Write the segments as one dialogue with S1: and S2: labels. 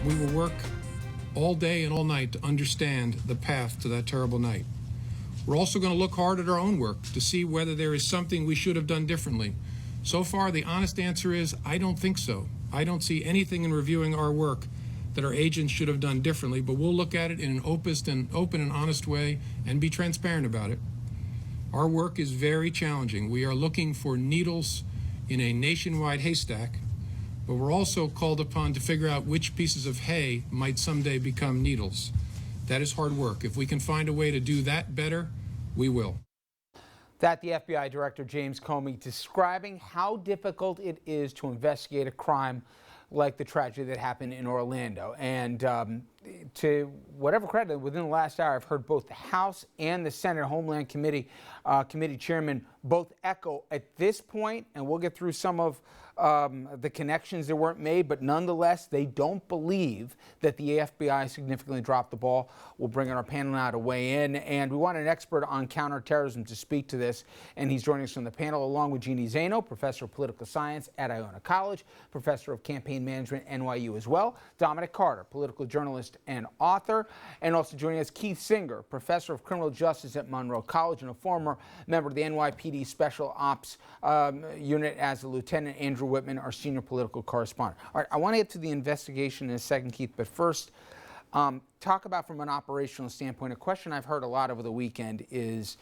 S1: We will work all day and all night to understand the path to that terrible night. We're also going to look hard at our own work to see whether there is something we should have done differently. So far, the honest answer is, I don't think so. I don't see anything in reviewing our work that our agents should have done differently, but we'll look at it in an open and honest way and be transparent about it. Our work is very challenging. We are looking for needles in a nationwide haystack, but we're also called upon to figure out which pieces of hay might someday become needles. That is hard work. If we can find a way to do that better, we will.
S2: That the FBI Director James Comey describing how difficult it is to investigate a crime like the tragedy that happened in Orlando. And to whatever credit, within the last hour, I've heard both the House and the Senate Homeland Committee chairman both echo at this point, and we'll get through some of the connections that weren't made, but nonetheless, they don't believe that the FBI significantly dropped the ball. We'll bring in our panel now to weigh in, and we want an expert on counterterrorism to speak to this, and he's joining us on the panel along with Jeannie Zaino, professor of political science at Iona College, professor of campaign management at NYU as well, Dominic Carter, political journalist and author, and also joining us Keith Singer, professor of criminal justice at Monroe College and a former member of the NYPD Special Ops Unit as a lieutenant. Andrew Whitman, our senior political correspondent. All right, I want to get to the investigation in a second, Keith, but first, talk about from an operational standpoint. A question I've heard a lot over the weekend is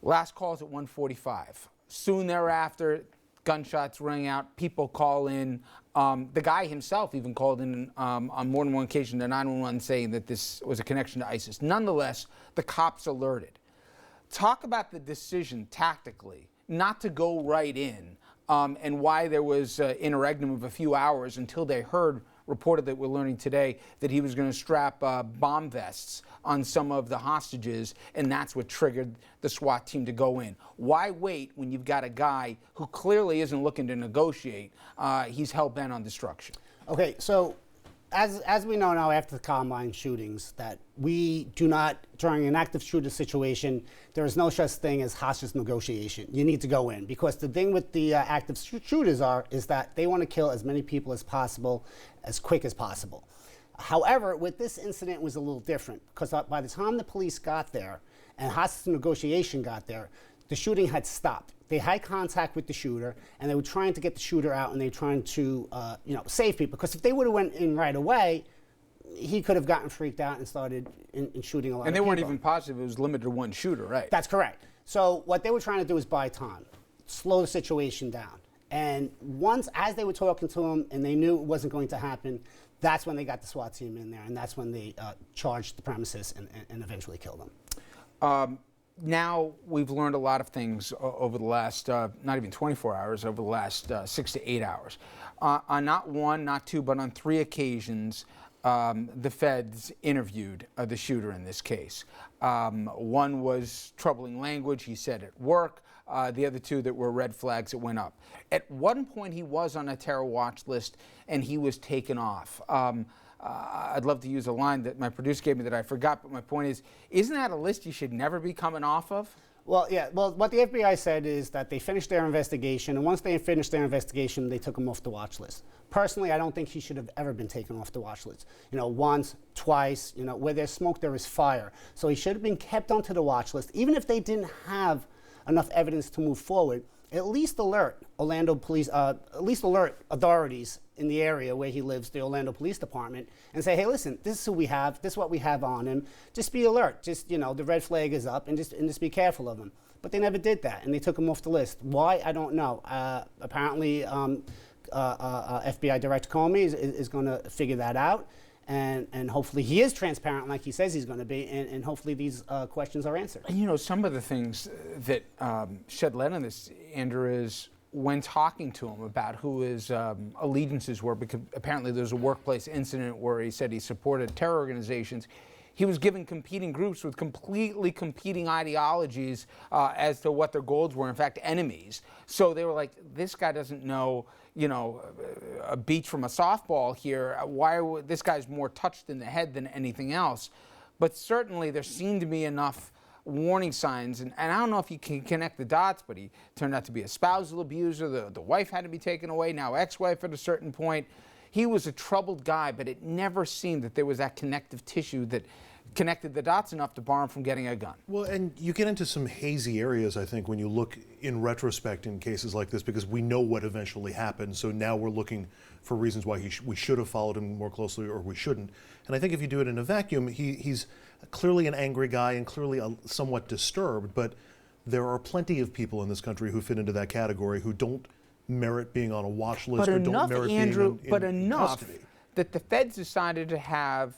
S2: last calls at 1:45. Soon thereafter, gunshots ring out, people call in. The guy himself even called in on more than one occasion to 911 saying that this was a connection to ISIS. Nonetheless, the cops alerted. Talk about the decision tactically not to go right in and why there was interregnum of a few hours until they heard, reported that we're learning today, that he was going to strap bomb vests on some of the hostages, and that's what triggered the SWAT team to go in. Why wait when you've got a guy who clearly isn't looking to negotiate? He's hell-bent on destruction.
S3: Okay, so as we know now after the Columbine shootings, that we do not, during an active shooter situation, there is no such thing as hostage negotiation. You need to go in, because the thing with the active shooters is that they want to kill as many people as possible, as quick as possible. However, with this incident, it was a little different, because by the time the police got there and hostage negotiation got there, the shooting had stopped. They had contact with the shooter, and they were trying to get the shooter out, and they were trying to, save people. Because if they would have went in right away, he could have gotten freaked out and started in shooting a lot of people.
S2: And they weren't even positive it was limited to one shooter, right?
S3: That's correct. So what they were trying to do was buy time, slow the situation down. And as they were talking to him and they knew it wasn't going to happen, that's when they got the SWAT team in there, and that's when they charged the premises and eventually killed them.
S2: Now we've learned a lot of things over the last, not even 24 hours, over the last 6 to 8 hours. On not one, not two, but on 3 occasions, the feds interviewed the shooter in this case. One was troubling language, he said at work. The other 2 that were red flags that went up. At one point, he was on a terror watch list, and he was taken off. I'd love to use a line that my producer gave me that I forgot, but my point is, isn't that a list you should never be coming off of?
S3: Well, yeah. Well, what the FBI said is that they finished their investigation, and once they finished their investigation, they took him off the watch list. Personally, I don't think he should have ever been taken off the watch list. Once, twice, where there's smoke, there is fire. So he should have been kept onto the watch list, even if they didn't have enough evidence to move forward. At least alert Orlando police, at least alert authorities in the area where he lives, the Orlando Police Department, and say, hey, listen, this is who we have, this is what we have on him. Just be alert. Just, the red flag is up, and just be careful of him. But they never did that, and they took him off the list. Why? I don't know. Apparently, FBI Director Comey is going to figure that out. And hopefully he is transparent like he says he's going to be, and hopefully these questions are answered.
S2: And some of the things that shed light on this, Andrew, is when talking to him about who his allegiances were, because apparently there was a workplace incident where he said he supported terror organizations. He was given competing groups with completely competing ideologies as to what their goals were, in fact, enemies. So they were like, this guy doesn't know, a beach from a softball here. This guy's more touched in the head than anything else. But certainly there seemed to be enough warning signs, and I don't know if you can connect the dots, but he turned out to be a spousal abuser. The wife had to be taken away, now ex-wife at a certain point. he was a troubled guy, but it never seemed that there was that connective tissue that connected the dots enough to bar him from getting a gun.
S4: Well, and you get into some hazy areas, I think, when you look in retrospect in cases like this, because we know what eventually happened. So now we're looking for reasons why we should have followed him more closely or we shouldn't. And I think if you do it in a vacuum, he's clearly an angry guy and clearly somewhat disturbed, but there are plenty of people in this country who fit into that category who don't merit being on a watch list or don't merit
S2: Andrew,
S4: being
S2: but
S4: in
S2: enough
S4: custody.
S2: that the feds decided to have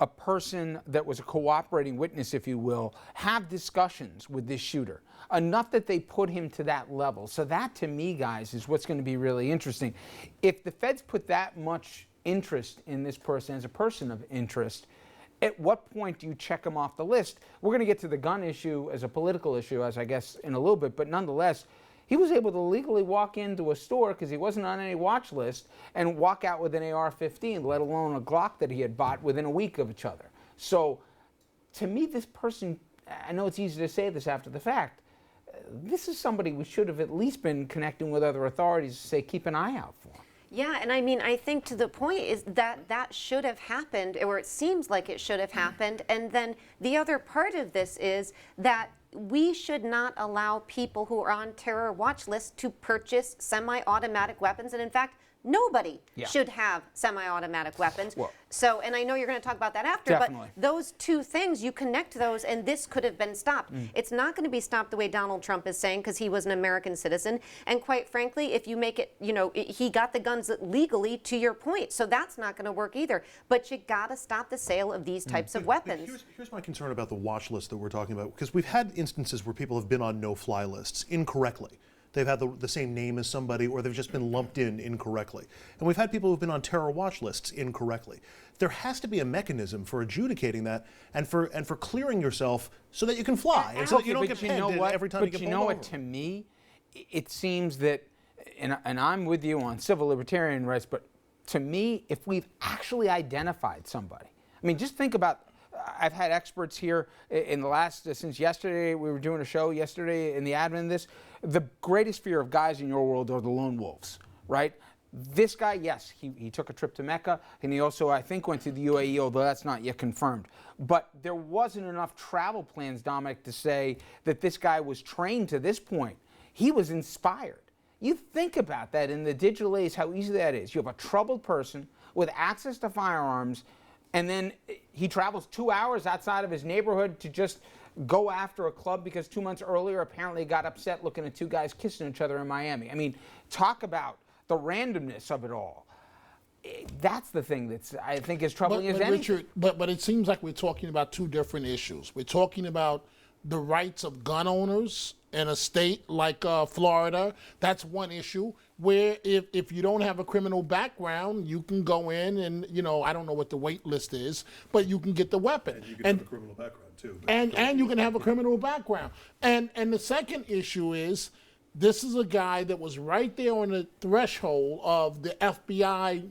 S2: a person that was a cooperating witness, if you will, have discussions with this shooter. Enough that they put him to that level. So that, to me, guys, is what's going to be really interesting. If the feds put that much interest in this person as a person of interest, at what point do you check him off the list? We're going to get to the gun issue as a political issue, as I guess, in a little bit, but nonetheless, he was able to legally walk into a store because he wasn't on any watch list and walk out with an AR-15, let alone a Glock that he had bought within a week of each other. So, to me, this person, I know it's easy to say this after the fact, this is somebody we should have at least been connecting with other authorities to say, keep an eye out for.
S5: Yeah, and I mean, I think to the point is that that should have happened, or it seems like it should have happened. And then the other part of this is that we should not allow people who are on terror watch lists to purchase semi-automatic weapons. And in fact, nobody should have semi-automatic weapons.
S2: Well,
S5: so, and I know you're going to talk about that after,
S2: definitely.
S5: but those two things, you connect those, and this could have been stopped. It's not going to be stopped the way Donald Trump is saying, because he was an American citizen. And quite frankly, if you make it, you know, he got the guns legally, to your point. So that's not going to work either. But you got to stop the sale of these types of weapons.
S4: Here's my concern about the watch list that we're talking about, because we've had instances where people have been on no-fly lists incorrectly. They've had the same name as somebody, or they've just been lumped in incorrectly. And we've had people who've been on terror watch lists incorrectly. There has to be a mechanism for adjudicating that and for clearing yourself so that you can fly, and so that you don't get pegged every time you get pulled over.
S2: But you know what, to me, it seems that, and I'm with you on civil libertarian rights, but to me, if we've actually identified somebody, I mean, just think about, I've had experts here in the last, since yesterday, we were doing a show yesterday in the admin of this. The greatest fear of guys in your world are the lone wolves, right? This guy, yes, he took a trip to Mecca, and he also, I think, went to the UAE, although that's not yet confirmed. But there wasn't enough travel plans, Dominic, to say that this guy was trained to this point. He was inspired. You think about that in the digital age, how easy that is. You have a troubled person with access to firearms, and then he travels 2 hours outside of his neighborhood to just go after a club because 2 months earlier apparently he got upset looking at two guys kissing each other in Miami. I mean, talk about the randomness of it all. That's the thing that's, I think, is troubling as anything.
S6: Richard, but it seems like we're talking about two different issues. We're talking about the rights of gun owners in a state like Florida. That's one issue where if you don't have a criminal background, you can go in and, you know, I don't know what the wait list is, but you can get the weapon.
S4: And you can have a criminal background too.
S6: And you can have a criminal background. And the second issue is, this is a guy that was right there on the threshold of the FBI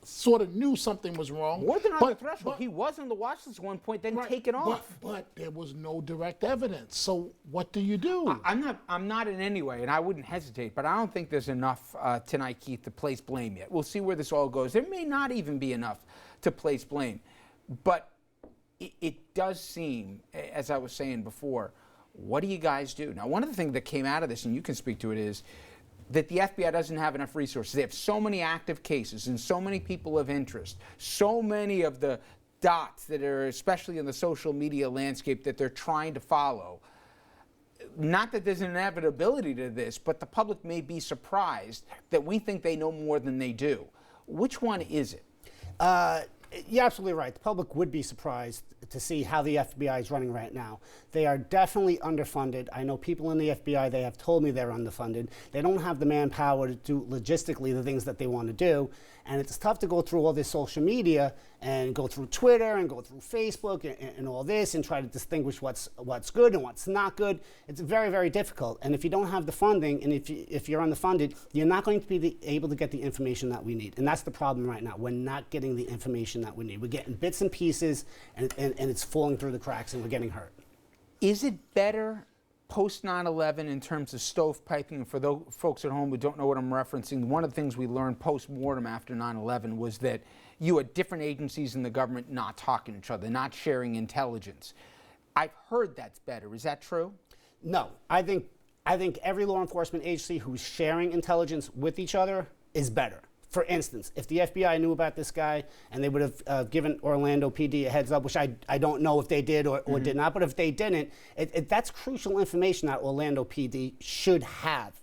S6: sort of knew something was wrong.
S2: More than on the threshold. He was on the watch list at one point, then taken off.
S6: But there was no direct evidence. So what do you do?
S2: I'm not in any way, and I wouldn't hesitate, but I don't think there's enough tonight, Keith, to place blame yet. We'll see where this all goes. There may not even be enough to place blame. But it does seem, as I was saying before, what do you guys do? Now, one of the things that came out of this, and you can speak to it, is that the FBI doesn't have enough resources. They have so many active cases and so many people of interest, so many of the dots that are, especially in the social media landscape, that they're trying to follow. Not that there's an inevitability to this, but the public may be surprised that we think they know more than they do. Which one is it?
S3: You're absolutely right. The public would be surprised to see how the FBI is running right now. They are definitely underfunded. I know people in the FBI, they have told me they're underfunded. They don't have the manpower to do logistically the things that they want to do. And it's tough to go through all this social media and go through Twitter and go through Facebook and all this and try to distinguish what's good and what's not good. It's very, very difficult. And if you don't have the funding and if you're underfunded, you're not going to be able to get the information that we need. And that's the problem right now. We're not getting the information that we need. We're getting bits and pieces, and it's falling through the cracks, and we're getting hurt.
S2: Is it better post 9/11 in terms of stovepiping. And for those folks at home who don't know what I'm referencing, one of the things we learned post-mortem after 9/11 was that you had different agencies in the government not talking to each other, not sharing intelligence. I've heard that's better. Is that true?
S3: No, I think every law enforcement agency who's sharing intelligence with each other is better. For instance, if the FBI knew about this guy and they would have given Orlando PD a heads up, which I don't know if they did or did not, but if they didn't, that's crucial information that Orlando PD should have,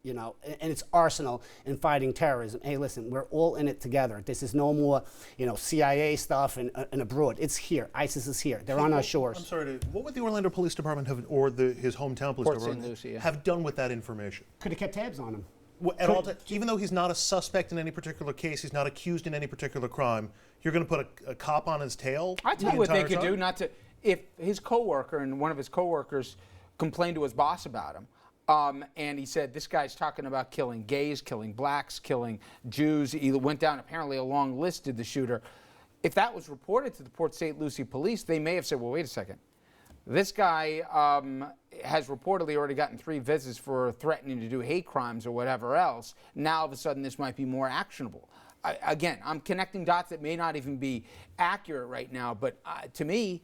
S3: you know, in its arsenal in fighting terrorism. Hey, listen, we're all in it together. This is no more, you know, CIA stuff and abroad. It's here. ISIS is here. They're on our shores.
S4: I'm sorry, what would the Orlando Police Department have, or his hometown police
S2: Port
S4: department,
S2: St. Lucie, yeah.
S4: have done with that information?
S3: Could have kept tabs on him.
S4: At all even though he's not a suspect in any particular case, he's not accused in any particular crime, you're going to put a cop on his tail?
S2: I tell you what they could do, not to, if his coworker and one of his coworkers complained to his boss about him, and he said, this guy's talking about killing gays, killing blacks, killing Jews. He went down apparently a long list, did the shooter. If that was reported to the Port St. Lucie police, they may have said, well, wait a second. This guy has reportedly already gotten 3 visits for threatening to do hate crimes or whatever else. Now, all of a sudden, this might be more actionable. Again, I'm connecting dots that may not even be accurate right now, but to me,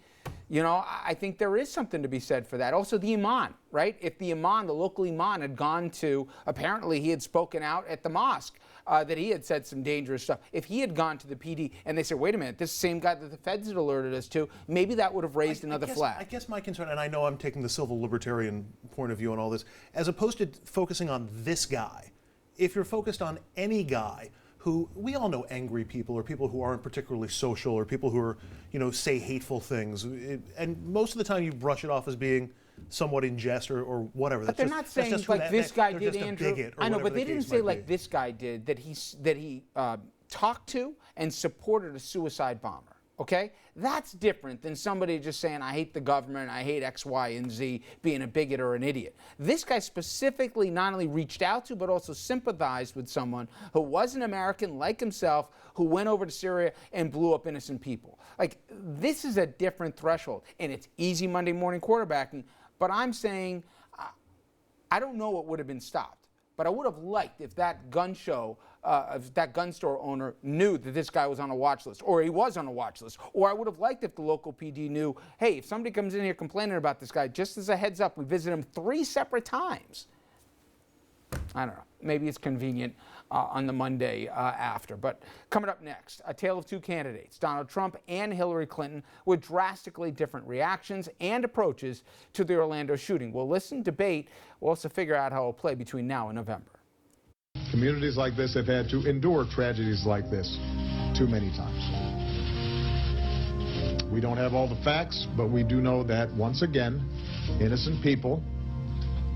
S2: you know, I think there is something to be said for that. Also, the imam, right? If the imam, the local imam, had gone to, apparently he had spoken out at the mosque, that he had said some dangerous stuff. If he had gone to the PD and they said, wait a minute, this same guy that the feds had alerted us to, maybe that would have raised another flag.
S4: I guess my concern, and I know I'm taking the civil libertarian point of view on all this, as opposed to focusing on this guy, if you're focused on any guy who, we all know angry people or people who aren't particularly social or people who are, you know, say hateful things. And most of the time you brush it off as being somewhat in jest or whatever.
S2: But they're not saying like this guy did, Andrew. I know, but they didn't say like this guy did, that he talked to and supported a suicide bomber. Okay? That's different than somebody just saying, I hate the government, I hate X, Y, and Z, being a bigot or an idiot. This guy specifically not only reached out to, but also sympathized with someone who was an American like himself, who went over to Syria and blew up innocent people. Like, this is a different threshold, and it's easy Monday morning quarterbacking, but I'm saying, I don't know what would have been stopped, but I would have liked if that gun show, if that gun store owner knew that this guy was on a watch list, or he was on a watch list, or I would have liked if the local PD knew, hey, if somebody comes in here complaining about this guy, just as a heads up, we visit him 3 separate times. I don't know. Maybe it's convenient on the Monday after. But coming up next, a tale of 2 candidates, Donald Trump and Hillary Clinton, with drastically different reactions and approaches to the Orlando shooting. We'll listen, debate. We'll also figure out how it'll play between now and November.
S7: Communities like this have had to endure tragedies like this too many times. We don't have all the facts, but we do know that, once again, innocent people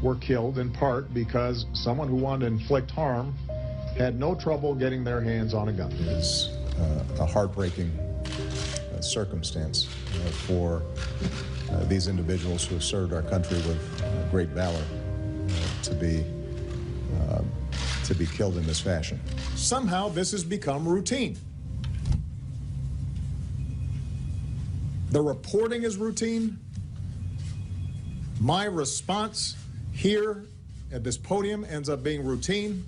S7: were killed in part because someone who wanted to inflict harm had no trouble getting their hands on a gun.
S8: It's a heartbreaking circumstance for these individuals who have served our country with great valor to be killed in this fashion.
S7: Somehow this has become routine. The reporting is routine. My response here at this podium ends up being routine.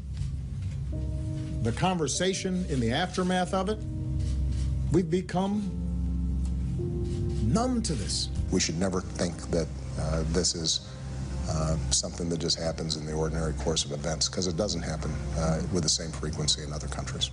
S7: The conversation in the aftermath of it, we've become numb to this.
S8: We should never think that this is something that just happens in the ordinary course of events, because it doesn't happen with the same frequency in other countries.